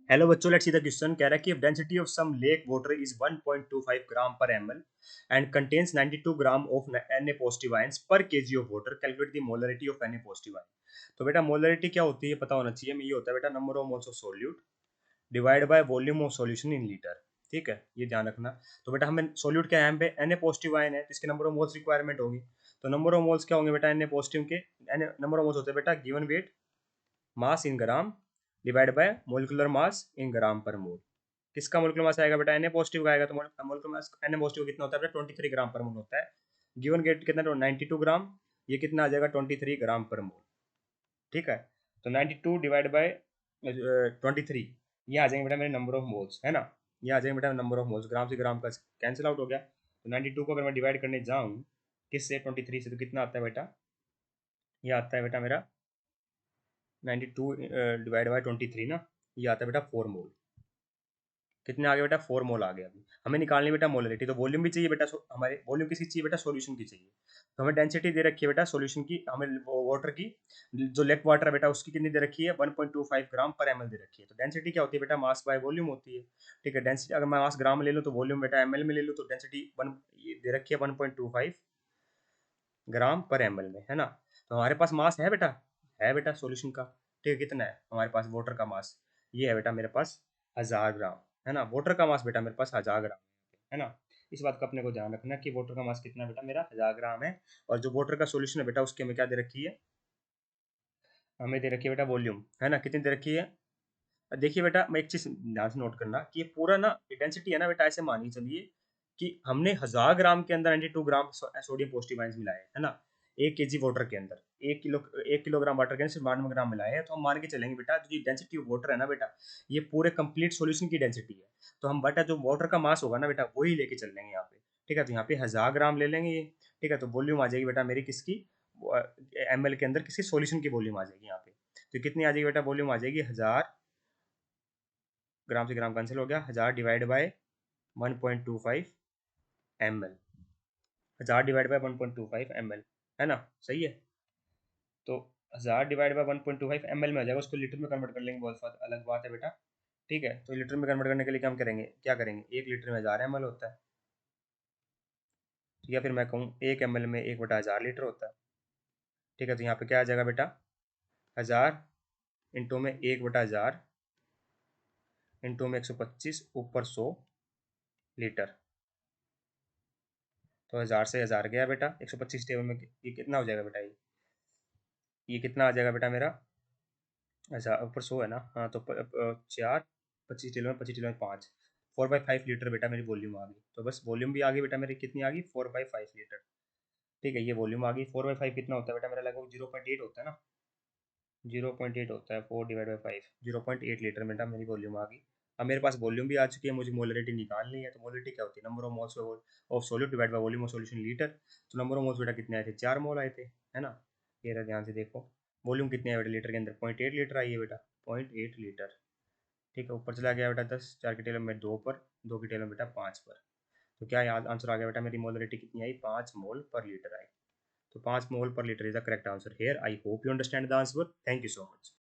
Hello बच्चों, let's see the question. कह रहा है कि if density of some lake water is 1.25 gram per ml and contains 92 gram of Na positive ions per kg of water, calculate the molarity of Na positive ion। तो बेटा molarity क्या होती है पता होना चाहिए। ये होता है बेटा number of moles of solute divide by volume of solution in litre. ठीक है, ये ध्यान रखना। तो बेटा हमें सोल्यूट क्या है, यहाँ पे Na पॉजिटिव आयन है तो इसके नंबर ऑफ मोल्स रिक्वायरमेंट होगी। तो नंबर ऑफ मोल्स क्या होंगे बेटा Na पॉजिटिव के, नंबर ऑफ मोल्स होते हैं बेटा given weight mass in gram divide by molecular mass in gram per mole. किसका मोलिकुलर मास आएगा बेटा, Na पॉजिटिव का आएगा। तो मोलिकुलर मास Na पॉजिटिव कितना होता है बेटा 23 ग्राम पर मोल होता है। गिवन गेट कितना 92 ग्राम, ये कितना आ जाएगा 23 ग्राम पर मोल। ठीक है, तो 92 डिवाइड बाय 23, ये आ जाएंगे बेटा मेरे नंबर ऑफ मोल्स, है ना। ये आ जाएंगे बेटा नंबर ऑफ मोल्स, ग्राम से ग्राम का कैंसिल आउट हो गया। तो 92 को अगर मैं डिवाइड करने जाऊँ किससे 23 से, तो कितना आता है बेटा, ये आता है बेटा मेरा 92 डिवाइड बाय 23 ना, ये आता है बेटा 4 मोल। कितने आ गए बेटा, 4 मोल आ गए। अभी हमें निकालनी बेटा मोलरिटी, तो वॉल्यूम भी चाहिए बेटा, हमारे वॉल्यूम किसकी चाहिए बेटा, सॉल्यूशन की चाहिए। तो हमें डेंसिटी दे रखी है बेटा सॉल्यूशन की, हमें वाटर की, जो लेक वाटर है बेटा उसकी कितनी दे रखी है 1.25 ग्राम पर एमएल दे रखी है। तो डेंसिटी क्या होती है बेटा, मास बाय वॉल्यूम होती है। ठीक है, डेंसिटी अगर मैं मास ग्राम में ले लूँ तो वॉल्यूम बेटा एमएल में ले लूँ, तो डेंसिटी वन दे रखी है 1.25 ग्राम पर एमएल में, है ना। तो हमारे पास मास है बेटा सॉल्यूशन का। ठीक है, कितना है हमारे पास वाटर का मास, ये है बेटा मेरे पास 1000 ग्राम, है ना। वाटर का मास बेटा मेरे पास 1000 ग्राम है ना। इस बात का अपने को ध्यान रखना कि वाटर का मास कितना है बेटा, मेरा 1000 ग्राम है। और जो वाटर का सॉल्यूशन है बेटा उसकी हमें क्या दे रखी है, हमें दे रखी है बेटा वॉल्यूम, है ना। कितनी दे रखी है, देखिए बेटा मैं एक चीज ध्यान से नोट करना कि ये पूरा ना डेंसिटी है ना बेटा, ऐसे मानिए चलिए कि हमने 1000 ग्राम के अंदर 92 ग्राम सोडियम पॉजिटिव आयंस मिलाए है ना। 1 kg वाटर के अंदर 1 किलोग्राम वाटर के अंदर सिर्फ 92 ग्राम मिलाए हैं। तो हम मान के चलेंगे बेटा जो डेंसिटी ऑफ वाटर है ना बेटा, ये पूरे कंप्लीट सॉल्यूशन की डेंसिटी है। तो हम बेटा जो वाटर का मास होगा ना बेटा वही लेके चल लेंगे यहाँ पे। ठीक है, तो यहाँ पे 1000 ग्राम ले लेंगे ये। ठीक है, तो वॉल्यूम आ जाएगी बेटा मेरी किसकी, एम एल के अंदर किसी सॉल्यूशन की वॉल्यूम आ जाएगी यहाँ पे। तो कितनी आ जाएगी बेटा, वॉल्यूम आ जाएगी 1000, ग्राम से ग्राम कैंसिल हो गया, 1000 divide by 1.25 M L, 1000 divide by 1.25 M L, है ना। सही है, तो 1000 डिवाइड बाय 1.25 एम एल में आ जाएगा, उसको लीटर में कन्वर्ट कर लेंगे, बहुत अलग बात है बेटा। ठीक है, तो लीटर में कन्वर्ट करने के लिए क्या करेंगे 1 लीटर में 1000 ml होता है। ठीक है, फिर मैं कहूँ 1 ml में 1/1000 लीटर होता है। ठीक है, तो यहाँ पे क्या आ जाएगा बेटा, 1000 इंटू में 1/1000 इंटू में 125 ऊपर 100 लीटर। तो 1000 से 1000 गया बेटा, 125 टेबल में ये कितना हो जाएगा बेटा, ये कितना आ जाएगा बेटा मेरा, अच्छा ऊपर 100 है ना, हाँ तो चार, 25 टेबल में 25 टेबल में 5, 4/5 लीटर बेटा मेरी वॉल्यूम आ गई। तो बस वॉल्यूम भी आ गई बेटा मेरी, कितनी आ गई 4/5 लीटर। ठीक है, ये वॉल्यूम आ गई। 4/5 कितना होता है बेटा मेरा, लगभग 0.8 होता है ना, 0.8 होता है। 4/5 0.8 लीटर बेटा मेरी वॉल्यूम आ गई। अब मेरे पास वॉल्यूम भी आ चुकी है, मुझे मोलरिटी निकालनी है। तो मोलरिटी क्या होती है, number of moles of solute divide by volume of solution litre. तो नंबर ऑफ मोल्स बेटा कितने आए थे, 4 मोल आए थे, है ना। ये रहा, ध्यान से देखो। वॉल्यूम कितने है बेटा लीटर के अंदर, 0.8 लीटर आई है बेटा, 0.8 लीटर। ठीक है, ऊपर चला गया बेटा 10, 4 की टेबल में 2 पर, 2 की टेबल में बेटा 5 पर। तो क्या याद आंसर आ गया बेटा, मेरी मोलरिटी कितनी आई, 5 मोल पर लीटर आई। तो 5 मोल पर litre is the correct answer here. I hope you understand the answer. Thank you so much.